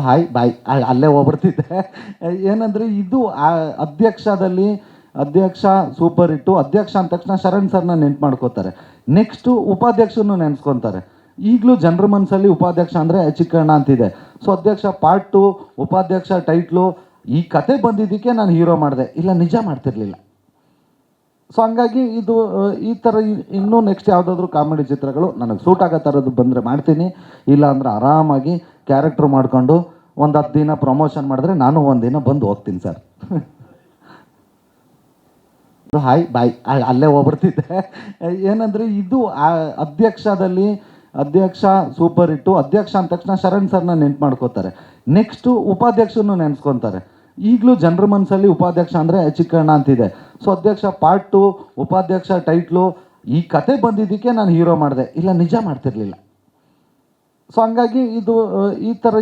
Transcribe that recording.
Hi bye ಅಲ್ಲೇ ಹೋಗ್ಬಿಡ್ತಿದ್ದೆ. ಏನಂದರೆ ಇದು ಅಧ್ಯಕ್ಷದಲ್ಲಿ ಅಧ್ಯಕ್ಷ ಸೂಪರ್ ಹಿಟ್ಟು. ಅಧ್ಯಕ್ಷ ಅಂದ ತಕ್ಷಣ ಶರಣ್ ಸರ್ನ ನೆನ್ಪು ಮಾಡ್ಕೋತಾರೆ. ನೆಕ್ಸ್ಟು ಉಪಾಧ್ಯಕ್ಷನೂ ನೆನೆಸ್ಕೊತಾರೆ. ಈಗಲೂ ಜನರ ಮನಸ್ಸಲ್ಲಿ ಉಪಾಧ್ಯಕ್ಷ ಅಂದರೆ ಚಿಕ್ಕಣ್ಣ ಅಂತಿದೆ. ಸೊ ಅಧ್ಯಕ್ಷ ಪಾರ್ಟ್ 2, ಉಪಾಧ್ಯಕ್ಷ ಟೈಟ್ಲು. ಈ ಕತೆ ಬಂದಿದ್ದಕ್ಕೆ ನಾನು ಹೀರೋ ಮಾಡಿದೆ, ಇಲ್ಲ ನಿಜ ಮಾಡ್ತಿರ್ಲಿಲ್ಲ. ಸೊ ಹಂಗಾಗಿ ಇದು ಈ ಥರ ಇನ್ನೂ ನೆಕ್ಸ್ಟ್ ಯಾವುದಾದ್ರೂ ಕಾಮಿಡಿ ಚಿತ್ರಗಳು ನನಗೆ ಸೂಟ್ ಆಗೋ ಥರದ್ದು ಬಂದರೆ ಮಾಡ್ತೀನಿ. ಇಲ್ಲ ಅಂದರೆ ಆರಾಮಾಗಿ ಕ್ಯಾರೆಕ್ಟ್ರ್ ಮಾಡಿಕೊಂಡು ಒಂದು 10 ದಿನ ಪ್ರಮೋಷನ್ ಮಾಡಿದ್ರೆ ನಾನು ಒಂದು ದಿನ ಬಂದು ಹೋಗ್ತೀನಿ ಸರ್. ಹಾಯ್ ಬಾಯ್ ಅಲ್ಲೇ ಹೋಗ್ಬಿಡ್ತಿದ್ದೆ. ಏನಂದರೆ ಇದು ಅಧ್ಯಕ್ಷದಲ್ಲಿ ಅಧ್ಯಕ್ಷ ಸೂಪರ್ ಹಿಟ್ಟು. ಅಧ್ಯಕ್ಷ ಅಂದ ತಕ್ಷಣ ಶರಣ್ ಸರ್ನ ನೆನ್ಪು ಮಾಡ್ಕೋತಾರೆ. ನೆಕ್ಸ್ಟು ಉಪಾಧ್ಯಕ್ಷನೂ ನೆನೆಸ್ಕೊತಾರೆ. ಈಗಲೂ ಜನರ ಮನಸ್ಸಲ್ಲಿ ಉಪಾಧ್ಯಕ್ಷ ಅಂದರೆ ಚಿಕ್ಕಣ್ಣ ಅಂತಿದೆ. ಸೊ ಅಧ್ಯಕ್ಷ ಪಾರ್ಟ್ 2, ಉಪಾಧ್ಯಕ್ಷ ಟೈಟ್ಲು. ಈ ಕತೆ ಬಂದಿದ್ದಕ್ಕೆ ನಾನು ಹೀರೋ ಮಾಡಿದೆ, ಇಲ್ಲ ನಿಜ ಮಾಡ್ತಿರ್ಲಿಲ್ಲ. ಸೊ ಹಂಗಾಗಿ ಇದು ಈ ಥರ